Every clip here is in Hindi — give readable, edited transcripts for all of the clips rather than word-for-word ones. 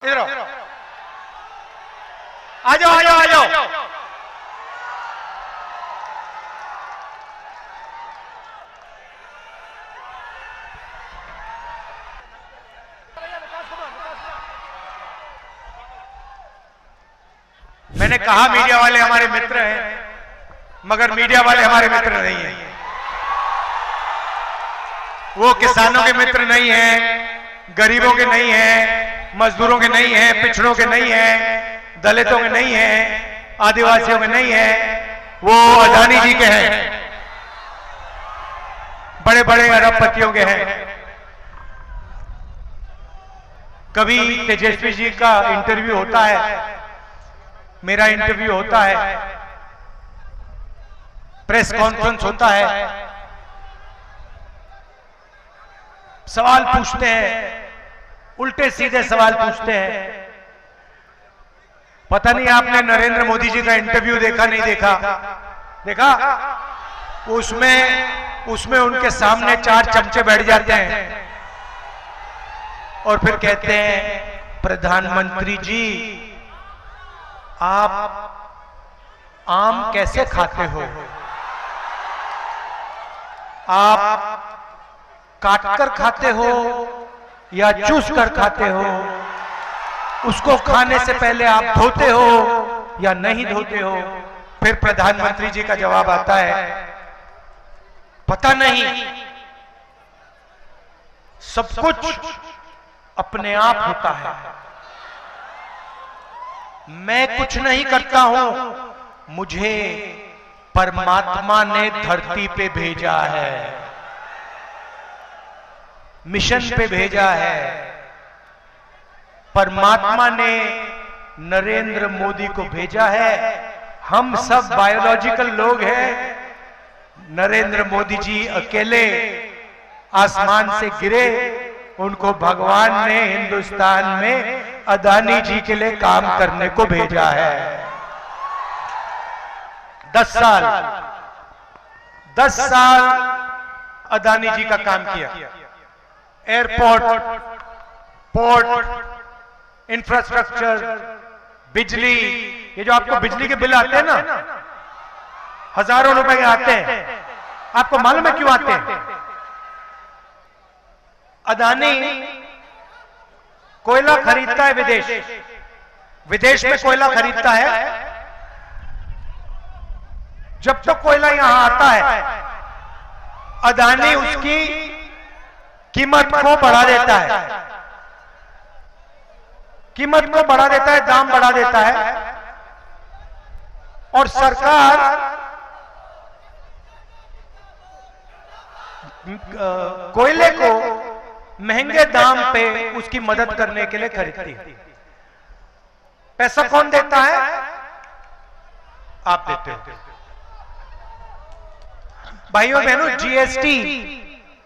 इधर आ जाओ आ जाओ आ जाओ। मैंने कहा मीडिया वाले हमारे मित्र हैं, मगर मीडिया वाले हमारे मित्र नहीं हैं। वो किसानों के मित्र नहीं हैं, गरीबों के नहीं हैं, मजदूरों के नहीं हैं, पिछड़ों के नहीं हैं, दलितों के नहीं हैं, आदिवासियों के नहीं हैं। वो अदानी जी के हैं, बड़े बड़े अरबपतियों के हैं। कभी तेजस्वी जी का इंटरव्यू होता है, मेरा इंटरव्यू होता है, प्रेस कॉन्फ्रेंस होता है, सवाल पूछते हैं, उल्टे सीधे सवाल पूछते हैं। पता नहीं आपने नरेंद्र मोदी जी का इंटरव्यू देखा नहीं देखा? देखा? उसमें उनके सामने 4 चमचे बैठ जाते हैं और फिर कहते हैं, प्रधानमंत्री जी आप आम कैसे खाते हो? आप काटकर खाते हो या चूस कर खाते हो? उसको खाने से पहले आप धोते हो या नहीं धोते हो? फिर प्रधानमंत्री जी का जवाब आता है, पता नहीं, सब कुछ अपने आप होता है, मैं कुछ नहीं करता हूं, मुझे परमात्मा ने धरती पे भेजा है, मिशन पे भेजा है। परमात्मा ने नरेंद्र मोदी को भेजा है। हम सब बायोलॉजिकल लोग हैं। नरेंद्र मोदी जी अकेले आसमान से गिरे, उनको भगवान ने हिंदुस्तान में अदानी जी के लिए काम करने को भेजा है। 10 साल अदानी जी का काम किया। एयरपोर्ट, पोर्ट, इंफ्रास्ट्रक्चर, बिजली, ये जो आपको बिजली के बिल आते हैं ना, हजारों रुपए के आते हैं, आपको मालूम है क्यों आते हैं? अदानी कोयला खरीदता है विदेश में कोयला खरीदता है। जब तक कोयला यहां आता है, अदानी उसकी कीमत को बढ़ा देता है, कीमत को बढ़ा देता है, दाम बढ़ा देता है, और सरकार कोयले को महंगे दाम पे उसकी मदद करने के लिए खरीदती है। पैसा कौन देता है? आप देते हो। भाइयों बहनों, जीएसटी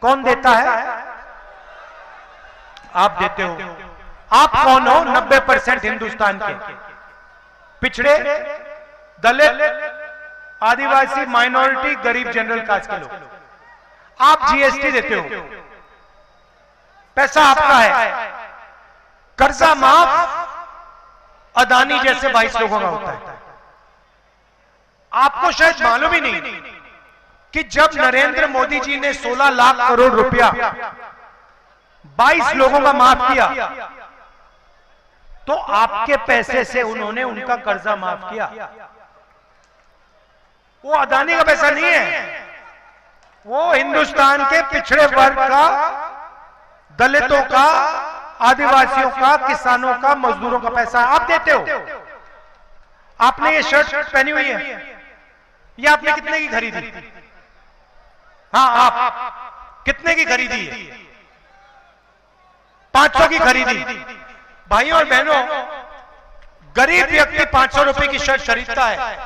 कौन देता है? आप देते हो। आप कौन हो? 90% हिंदुस्तान के पिछड़े, दलित, आदिवासी, माइनॉरिटी, गरीब, जनरल कास्ट के लोग। आप जीएसटी देते हो, पैसा आपका है। कर्जा माफ अदानी जैसे 22 लोगों का होता है। आपको शायद मालूम ही नहीं कि जब नरेंद्र मोदी जी ने 16 लाख करोड़ रुपया 22 लोगों का माफ किया, तो आपके पैसे से उन्होंने उनका कर्जा माफ किया। वो अदानी का पैसा नहीं है, वो हिंदुस्तान के पिछड़े वर्ग का, दलितों का, आदिवासियों का, किसानों का, मजदूरों का पैसा आप देते हो। आपने ये शर्ट पहनी हुई है, ये आपने कितने की खरीदी? हाँ, आप कितने की खरीदी है? 500 की खरीदी। भाइयों और बहनों, गरीब व्यक्ति 500 रुपए की शर्ट खरीदता है,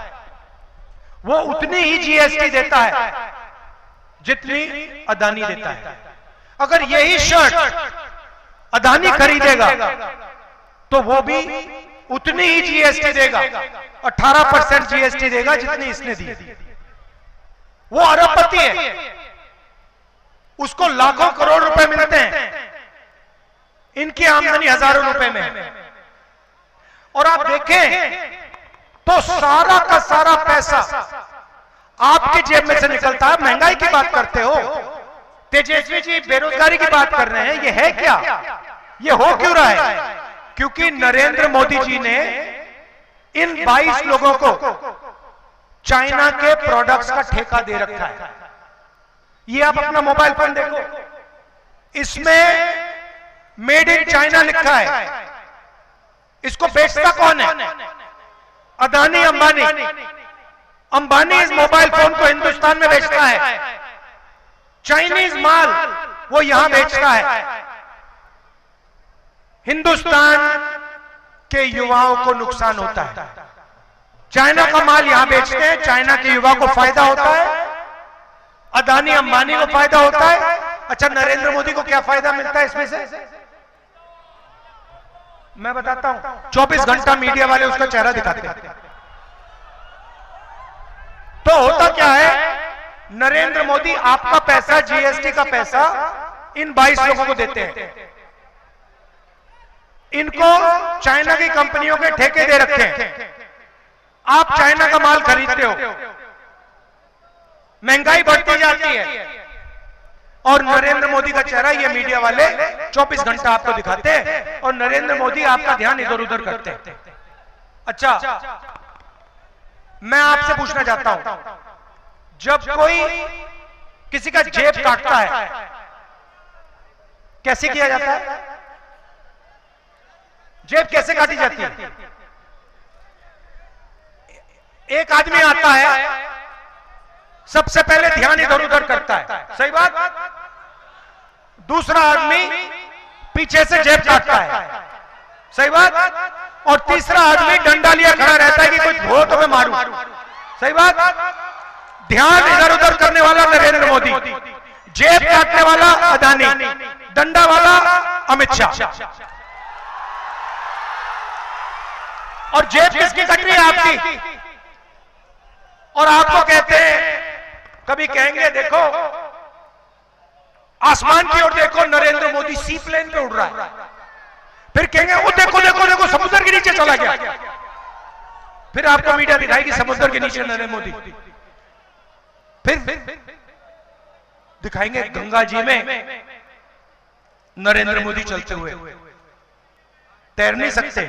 वो उतनी ही जीएसटी देता है जितनी अदानी देता है। अगर यही शर्ट अदानी खरीदेगा तो वो भी उतनी ही जीएसटी देगा, 18% जीएसटी देगा जितनी इसने दी। वो अरबपति है, उसको लाखों करोड़ रुपए मिलते हैं, इनकी आमदनी हजारों रुपए में है। और आप देखें तो सारा का सारा पैसा आपकी जेब में से निकलता है। महंगाई की बात करते हो, तेजस्वी जी बेरोजगारी की बात कर रहे हैं, ये है क्या? ये हो क्यों रहा है? क्योंकि नरेंद्र मोदी जी ने इन 22 लोगों को चाइना के प्रोडक्ट्स का ठेका दे रखा है। ये आप अपना मोबाइल फोन देखो, इसमें मेड इन चाइना लिखा है। इसको बेचता कौन है? अदानी अंबानी। अंबानी इस मोबाइल फोन को हिंदुस्तान में बेचता है, चाइनीज माल वो यहां बेचता है। हिंदुस्तान के युवाओं को नुकसान होता है। चाइना का माल यहां बेचते हैं, चाइना के युवा को फायदा होता है, अदानी अंबानी को फायदा होता है। अच्छा, नरेंद्र मोदी को क्या फायदा मिलता है इसमें से? मैं बताता हूं। 24 घंटा मीडिया वाले उसका चेहरा दिखाते हैं। तो होता क्या है, नरेंद्र मोदी आपका पैसा, जीएसटी का पैसा इन 22 लोगों को देते हैं। इनको चाइना की कंपनियों के ठेके दे रखे हैं। आप चाइना का माल खरीदते हो, महंगाई बढ़ती जाती है, और नरेंद्र मोदी का चेहरा ये मीडिया वाले 24 घंटा आपको दिखाते हैं, और नरेंद्र मोदी आपका ध्यान इधर उधर करते हैं। अच्छा, मैं आपसे पूछना चाहता हूं, जब कोई किसी का जेब काटता है, कैसे किया जाता है? जेब कैसे काटी जाती है? एक आदमी आता है, सबसे पहले ध्यान इधर उधर करता है, सही बात। दूसरा आदमी पीछे से जेब काटता है, सही बात। और तीसरा आदमी डंडा लिया खड़ा रहता है कि कुछ हो तो मैं मारूं, सही बात। ध्यान इधर उधर करने वाला नरेंद्र मोदी, जेब काटने वाला अदानी, डंडा वाला अमित शाह। और जेब किसकी कट रही है? आपकी। और आपको कहते हैं, कभी कहेंगे देखो आसमान की ओर देखो, नरेंद्र मोदी सी प्लेन पे उड़ रहा है। फिर कहेंगे वो देखो देखो देखो समुद्र के नीचे चला गया। फिर आपको मीडिया दिखाएगी समुद्र के नीचे नरेंद्र मोदी। फिर दिखाएंगे गंगा जी में नरेंद्र मोदी चलते हुए। तैर नहीं सकते।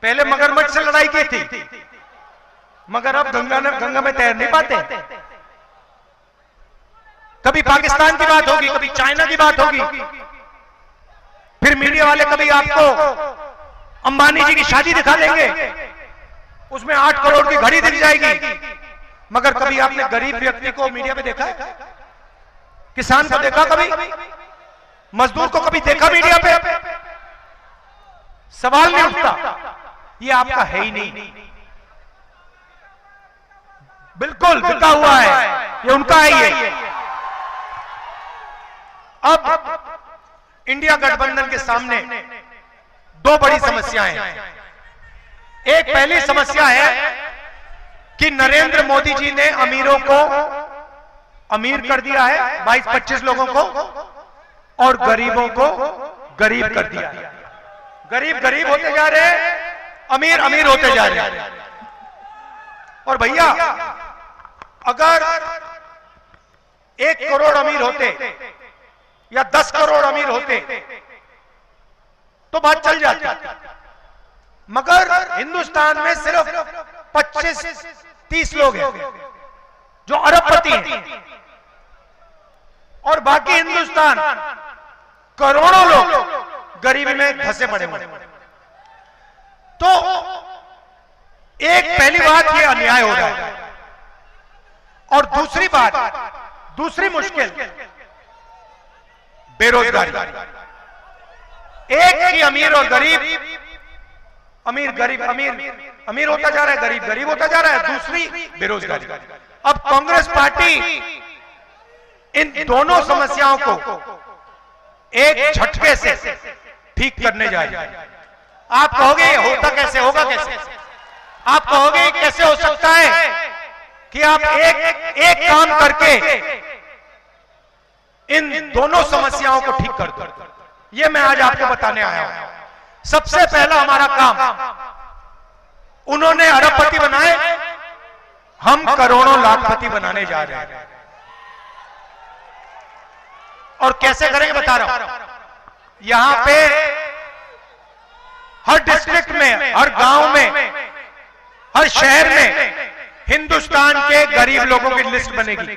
पहले मगरमच्छ से लड़ाई की थी, मगर अब गंगा में तैर नहीं पाते। कभी पाकिस्तान की बात होगी, कभी चाइना की बात होगी, फिर मीडिया वाले कभी आपको अंबानी जी की शादी दिखा देंगे, उसमें 8 करोड़ की घड़ी दिख जाएगी। मगर कभी आपने गरीब व्यक्ति को मीडिया में देखा है? किसान को देखा कभी? मजदूर को कभी देखा मीडिया पे? सवाल नहीं उठता। ये आपका है ही नहीं, बिल्कुल बिका हुआ है, ये उनका है। ये अब इंडिया गठबंधन के सामने 2 बड़ी समस्याएं हैं। एक पहली समस्या है कि नरेंद्र मोदी जी ने अमीरों को अमीर कर दिया है, 22-25 लोगों को, और गरीबों को गरीब कर दिया है। गरीब गरीब होते जा रहे हैं, अमीर अमीर होते जा रहे हैं। और भैया, अगर 1 करोड़ अमीर होते या 10 करोड़ अमीर होते तो बात चल जाती। मगर हिंदुस्तान में सिर्फ 25-30 लोग हैं जो अरबपति हैं, और बाकी हिंदुस्तान करोड़ों लोग गरीबी में धंसे पड़े हुए। तो एक पहली बात ये अन्याय हो रहा है, और दूसरी बात, दूसरी मुश्किल बेरोजगारी। एक ही अमीर और गरीब, अमीर गरीब अमीर होता जा रहा है, गरीब गरीब होता जा रहा है। दूसरी बेरोजगारी। अब कांग्रेस पार्टी इन दोनों समस्याओं को एक झटके से ठीक करने जा रही है। आप कहोगे होता कैसे, होगा कैसे? आप कहोगे कैसे हो सकता है कि आप एक काम करके इन दोनों समस्याओं को ठीक कर दो? ये मैं आज आपको बताने आया हूं। सबसे पहला हमारा काम, उन्होंने अरबपति बनाए, हम करोड़ों लाखपति बनाने जा रहे हैं। और कैसे करेंगे बता रहा हूं। यहां पे हर डिस्ट्रिक्ट में, हर गांव में, हर शहर में हिंदुस्तान के गरीब लोगों की लिस्ट बनेगी।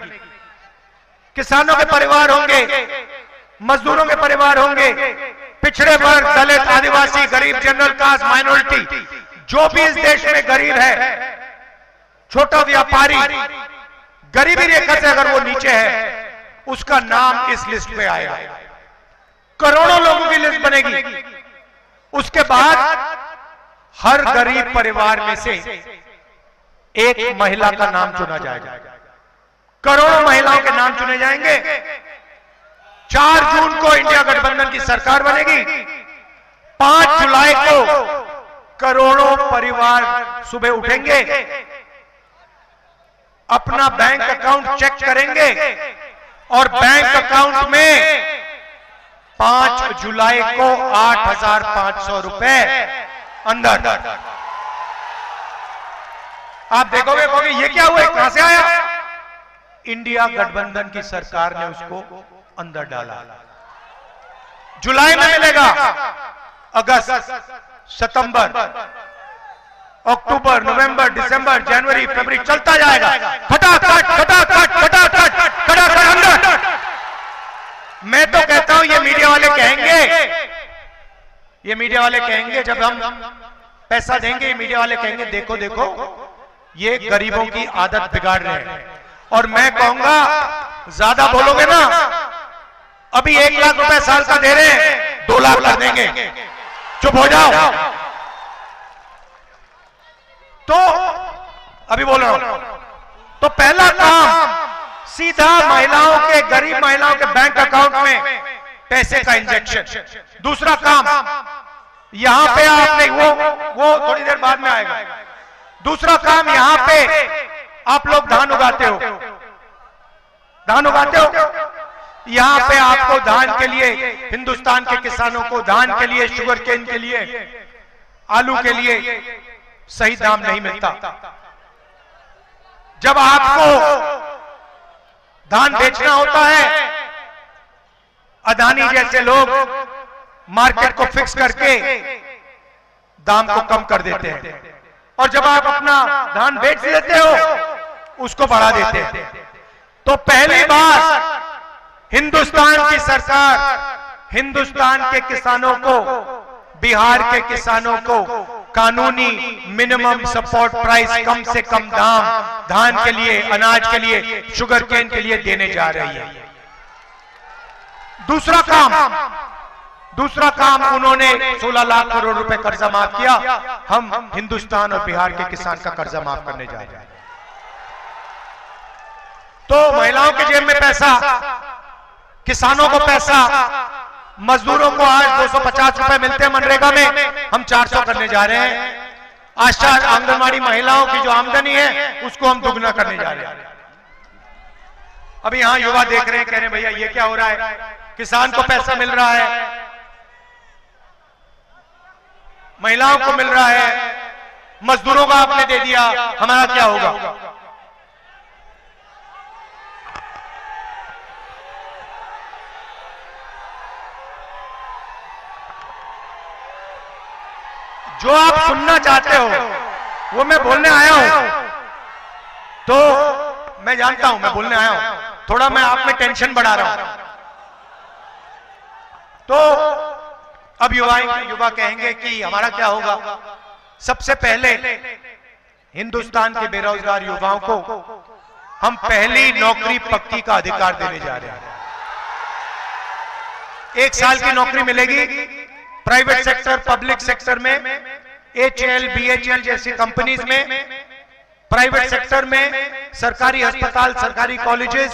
किसानों के परिवार होंगे, मजदूरों के परिवार होंगे, पिछड़े वर्ग, दलित, आदिवासी, गरीब, जनरल कास्ट, माइनॉरिटी, जो भी इस देश में गरीब है, छोटा व्यापारी, गरीबी रेखा से अगर वो नीचे है, उसका नाम इस लिस्ट में आएगा। करोड़ों लोगों की लिस्ट बनेगी। उसके बाद हर गरीब परिवार में से एक महिला का नाम चुना जाएगा। करोड़ों महिलाओं के नाम चुने जाएंगे। 4 जून को इंडिया गठबंधन की सरकार बनेगी। 5 जुलाई को करोड़ों परिवार सुबह उठेंगे, अपना बैंक अकाउंट चेक करेंगे और बैंक अकाउंट में 5 जुलाई को 8,500 रुपए अंदर। आप देखोगे कहोगे ये क्या हुआ, कहां से आया? इंडिया गठबंधन की सरकार ने उसको अंदर डाला। जुलाई में मिलेगा, अगस्त, सितंबर, अक्टूबर, नवंबर, दिसंबर, जनवरी, फरवरी, चलता जाएगा। खटाखट खटाखट खटाखट खटाखट अंदर। मैं तो कहता हूं ये मीडिया वाले कहेंगे जब हम पैसा देंगे, मीडिया वाले कहेंगे देखो देखो ये गरीबों की आदत बिगाड़ रहे हैं। और मैं कहूंगा ज्यादा बोलोगे ना, अभी 1 लाख रुपए साल का दे रहे हैं, 2 लाख कर देंगे, चुप हो जाओ। तो अभी बोल रहा हूं, तो पहला काम सीधा महिलाओं के, गरीब महिलाओं के बैंक अकाउंट में पैसे का इंजेक्शन। दूसरा काम, यहां पे आपने वो थोड़ी देर बाद में आएगा। दूसरा काम, यहां पे आप लोग धान उगाते हो, यहां पे आपको धान के लिए, हिंदुस्तान के किसानों को धान के लिए, शुगर केन के लिए, आलू के लिए सही दाम नहीं मिलता। जब आपको धान बेचना होता है, अदानी जैसे लोग मार्केट को फिक्स करके दाम को कम कर देते हैं, और जब आप अपना धान बेच लेते हो उसको बढ़ा देते हैं। तो पहली बार हिंदुस्तान की सरकार हिंदुस्तान के किसानों को, बिहार के किसानों को कानूनी मिनिमम सपोर्ट प्राइस, कम से कम दाम धान के लिए, अनाज के लिए, शुगर केन के लिए देने जा रही है। दूसरा काम उन्होंने 16 लाख करोड़ रुपए कर्जा माफ किया। हम हिंदुस्तान और बिहार के किसान का कर्जा माफ करने जा रहे हैं। तो महिलाओं के जेब में पैसा, किसानों को पैसा, मजदूरों को आज 250 रुपए मिलते हैं मनरेगा में, हम 400 करने जा रहे हैं। आशा आंगनवाड़ी महिलाओं की जो आमदनी है उसको हम दुगना करने जा रहे हैं। अभी यहां युवा देख रहे हैं, कह रहे हैं भैया ये क्या हो रहा है, किसान को पैसा मिल रहा है, महिलाओं को मिल रहा है, मजदूरों का आपने दे दिया, हमारा क्या होगा? जो आप सुनना चाहते हो वो मैं बोलने आया हूं, तो मैं जानता हूं मैं बोलने आया हूं, थोड़ा मैं आप में टेंशन बढ़ा रहा हूं। तो अब युवा कहेंगे कि हमारा क्या होगा। सबसे पहले हिंदुस्तान के बेरोजगार युवाओं को हम पहली नौकरी पक्की का अधिकार देने जा रहे हैं। 1 साल की नौकरी मिलेगी प्राइवेट सेक्टर, पब्लिक सेक्टर में, HAL, BHEL जैसी कंपनीज में, प्राइवेट सेक्टर में, सरकारी अस्पताल, सरकारी कॉलेजेस,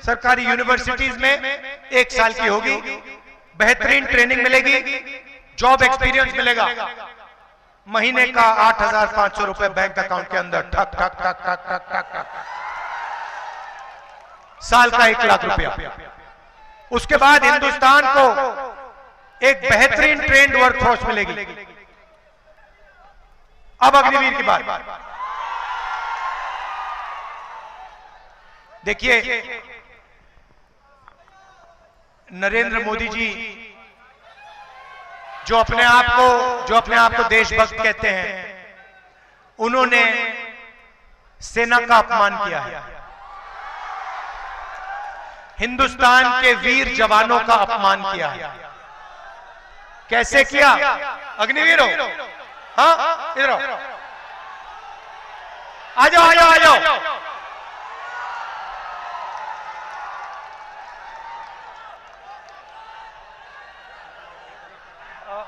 सरकारी यूनिवर्सिटीज में 1 साल की होगी। बेहतरीन ट्रेनिंग मिलेगी, जॉब एक्सपीरियंस मिलेगा। महीने का 8,500 रुपए बैंक अकाउंट के अंदर, ठक ठक ठक ठक ठक ठक ठक। साल का 1 लाख रुपया। उसके बाद हिंदुस्तान को एक बेहतरीन ट्रेंड वर्कफोर्स मिलेगी। अब अग्निवीर की बात देखिए, नरेंद्र मोदी जी जो अपने आप को देशभक्त कहते हैं, उन्होंने सेना का अपमान किया है, हिंदुस्तान के वीर जवानों का अपमान किया है। कैसे किया? अग्निवीर हो, हाँ इधर आओ, आ जाओ आ जाओ आ जाओ।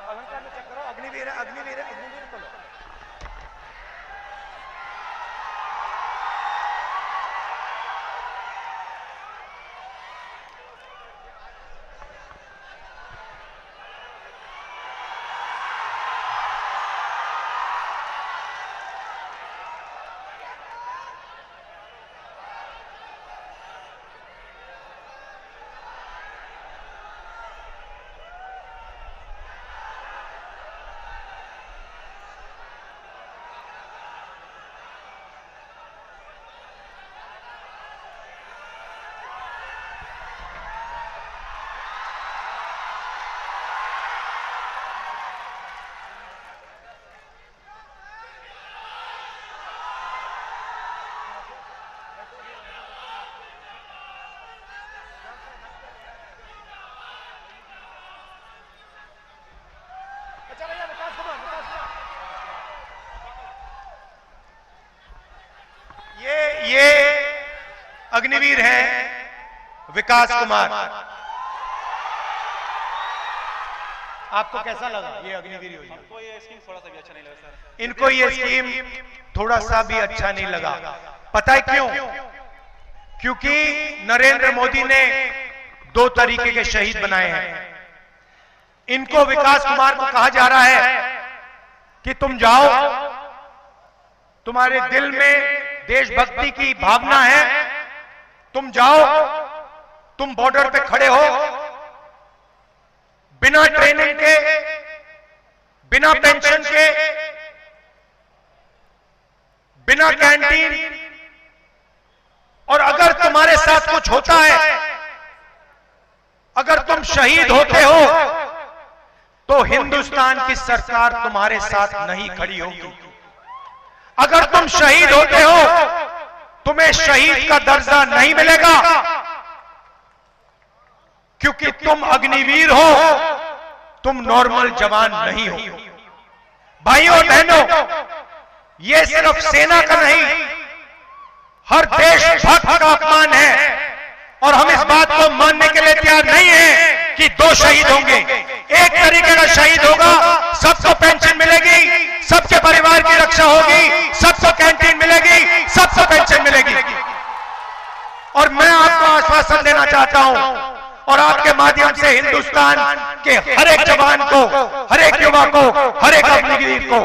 अलंकार में चेक करो, अग्निवीर है, अग्निवीर है, अग्निवीर को लो। ये अग्निवीर हैं विकास कुमार। आपको कैसा लगा ये अग्निवीर योजना? हमको ये स्कीम थोड़ा सा भी अच्छा नहीं लगा सर। इनको ये स्कीम थोड़ा सा भी अच्छा नहीं लगा। पता है क्यों? क्योंकि नरेंद्र मोदी ने 2 तरीके के शहीद बनाए हैं। इनको विकास कुमार को कहा जा रहा है कि तुम जाओ, तुम्हारे दिल में देशभक्ति की भावना है, तुम जाओ, तुम बॉर्डर पे खड़े हो, बिना ट्रेनिंग के, बिना पेंशन के, बिना कैंटीन, और अगर तुम्हारे साथ कुछ होता है, अगर तुम शहीद होते हो, तो हिंदुस्तान की सरकार तुम्हारे साथ नहीं खड़ी होगी। अगर तुम शहीद होते हो, तुम्हें शहीद का दर्जा नहीं मिलेगा, क्योंकि तुम अग्निवीर हो, तुम नॉर्मल जवान नहीं हो। भाइयों और बहनों, यह सिर्फ सेना का नहीं, हर देशभक्त का अपमान है, और हम इस बात को मानने के लिए तैयार नहीं है कि 2 शहीद होंगे। एक तरीके का शहीद होगा, सबको पेंशन मिलेगी, सबके परिवार की रक्षा होगी, सबको कैंटीन मिलेगी, सबको पेंशन मिलेगी। और मैं आपको आश्वासन देना चाहता हूं, और आपके माध्यम से हिंदुस्तान के हर एक जवान को, हर एक युवा को, हर एक अग्निवीर को,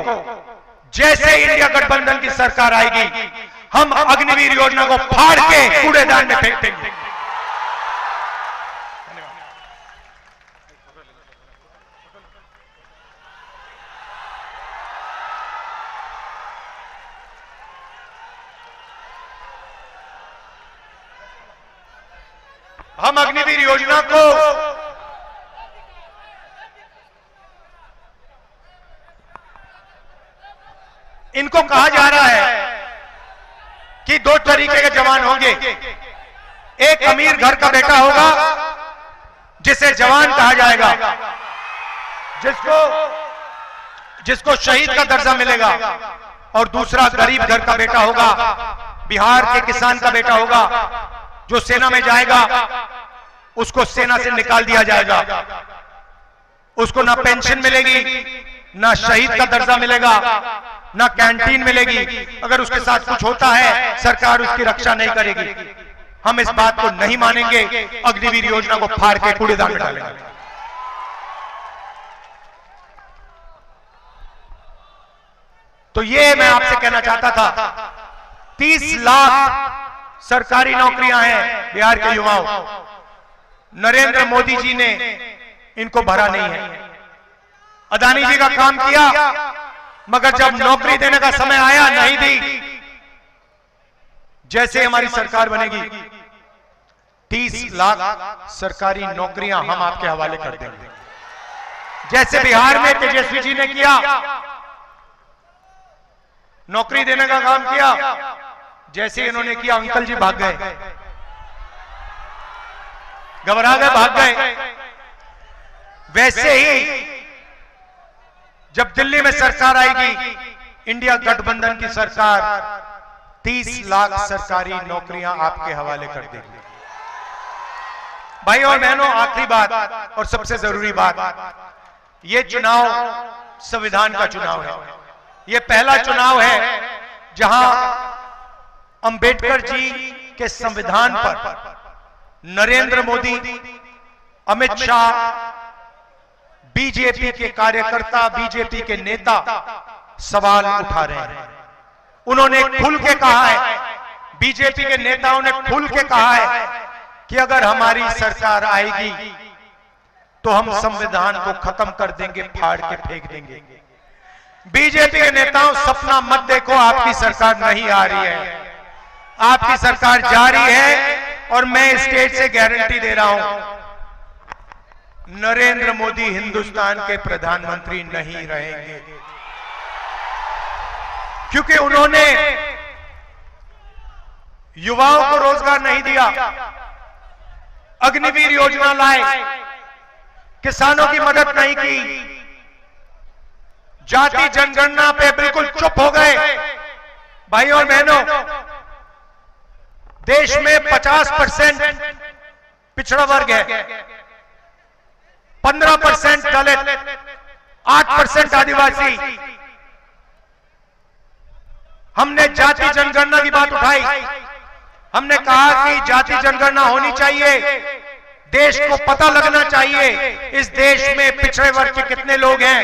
जैसे इंडिया गठबंधन की सरकार आएगी, हम अग्निवीर योजना को फाड़ के कूड़ेदान में फेंक देंगे। हम अग्निवीर योजना को इनको कहा जा रहा है कि 2 तरीके के जवान होंगे। एक अमीर घर का बेटा होगा, जिसे जवान कहा जाएगा, जिसको शहीद का दर्जा मिलेगा, और दूसरा गरीब घर का बेटा होगा, बिहार के किसान का बेटा होगा, जो सेना में जाएगा, उसको सेना से निकाल दिया जाएगा, उसको ना पेंशन मिलेगी, ना शहीद का दर्जा मिलेगा, ना कैंटीन मिलेगी। अगर उसके साथ कुछ होता है, सरकार उसकी रक्षा नहीं करेगी। हम इस बात को नहीं मानेंगे, अग्निवीर योजना को फाड़ के कूड़ेदान में डालेंगे। तो ये मैं आपसे कहना चाहता था, 30 लाख सरकारी नौकरियां हैं बिहार के युवाओं। नरेंद्र मोदी जी ने इनको भरा नहीं है। अदानी जी का काम किया, मगर जब नौकरी देने का समय आया नहीं दी। जैसे हमारी सरकार बनेगी 30 लाख सरकारी नौकरियां हम आपके हवाले कर देंगे। जैसे बिहार में तेजस्वी जी ने किया, नौकरी देने का काम किया, जैसे इन्होंने किया अंकल जी भाग गए, घबरा गए, भाग गए। वैसे ही जब दिल्ली में सरकार आएगी, इंडिया गठबंधन की सरकार 30 लाख सरकारी नौकरियां आपके हवाले कर देगी। भाई और बहनों, आखिरी बात और सबसे जरूरी बात, यह चुनाव संविधान का चुनाव है। यह पहला चुनाव है जहां अंबेडकर जी के संविधान पर नरेंद्र मोदी, अमित शाह, बीजेपी के कार्यकर्ता, बीजेपी के नेता सवाल उठा रहे हैं। उन्होंने खुल के कहा है, बीजेपी के नेताओं ने खुल के कहा है कि अगर हमारी सरकार आएगी तो हम संविधान को खत्म कर देंगे, फाड़ के फेंक देंगे। बीजेपी के नेताओं, सपना मत देखो, आपकी सरकार नहीं आ रही है, आपकी सरकार जा रही है। और मैं स्टेज से गारंटी दे रहा हूं, नरेंद्र मोदी हिंदुस्तान के प्रधानमंत्री नहीं रहेंगे, क्योंकि उन्होंने युवाओं को रोजगार नहीं दिया, अग्निवीर योजना लाए, किसानों की मदद नहीं की, जाति जनगणना पे बिल्कुल चुप हो गए। भाई और बहनों, देश में 50% पिछड़ा वर्ग है, 15% दलित, 8% आदिवासी। हमने जाति जनगणना की बात उठाई, हमने कहा कि जाति जनगणना होनी चाहिए, देश को पता लगना चाहिए इस देश में पिछड़े वर्ग के कितने लोग हैं,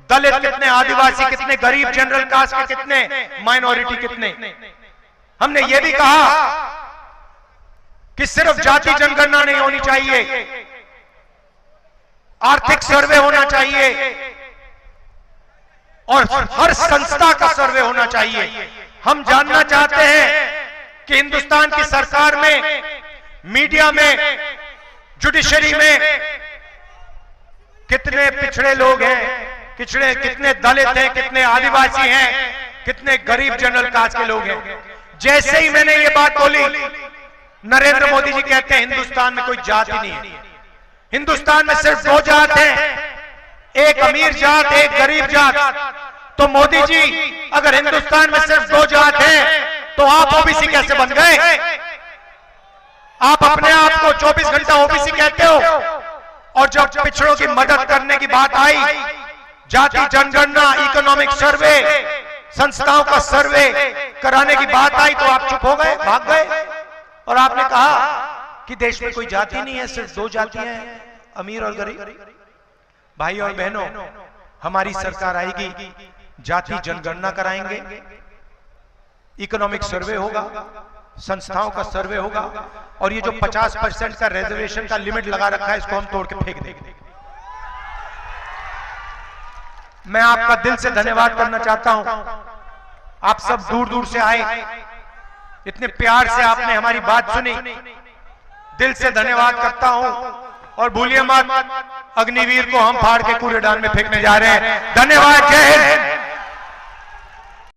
दलित कितने, आदिवासी कितने, गरीब जनरल कास्ट के कितने, माइनॉरिटी कितने। हमने यह भी कहा कि सिर्फ जाति जनगणना नहीं होनी चाहिए, आर्थिक सर्वे होना चाहिए और हर संस्था का सर्वे होना चाहिए। हम जानना चाहते हैं कि हिंदुस्तान की सरकार में, मीडिया में, जुडिशरी में कितने पिछड़े लोग हैं, कितने दलित हैं, कितने आदिवासी हैं, कितने गरीब जनरल कास्ट के लोग हैं। जैसे ही मैंने ये बात बोली, नरेंद्र मोदी जी कहते हैं हिंदुस्तान में कोई जाति नहीं है, हिंदुस्तान में सिर्फ 2 जात हैं, एक अमीर जात, एक गरीब जात। तो मोदी जी, अगर हिंदुस्तान में सिर्फ 2 जात हैं तो आप ओबीसी कैसे बन गए? आप अपने आप को 24 घंटा ओबीसी कहते हो, और जब पिछड़ों की मदद करने की बात आई, जाति जनगणना, इकोनॉमिक सर्वे, संस्थाओं का सर्वे कराने की बात आई, तो आप चुप हो गए, भाग गए और आपने कहा कि देश में कोई जाति नहीं है, सिर्फ 2 जातियां हैं, अमीर और गरीब। भाई और बहनों, हमारी सरकार आएगी, जाति जनगणना कराएंगे, इकोनॉमिक सर्वे होगा, संस्थाओं का सर्वे होगा, और ये जो 50% का रिजर्वेशन का लिमिट लगा रखा है, इसको हम तोड़ के फेंक देंगे। मैं आपका दिल से धन्यवाद करना चाहता हूं, आप सब दूर दूर से आए, इतने प्यार से आपने हमारी बात सुनी, दिल से धन्यवाद करता हूं। और भूलिए मत, अग्निवीर को हम फाड़ के कूड़ेदान में फेंकने जा रहे हैं। धन्यवाद, जय हिंद।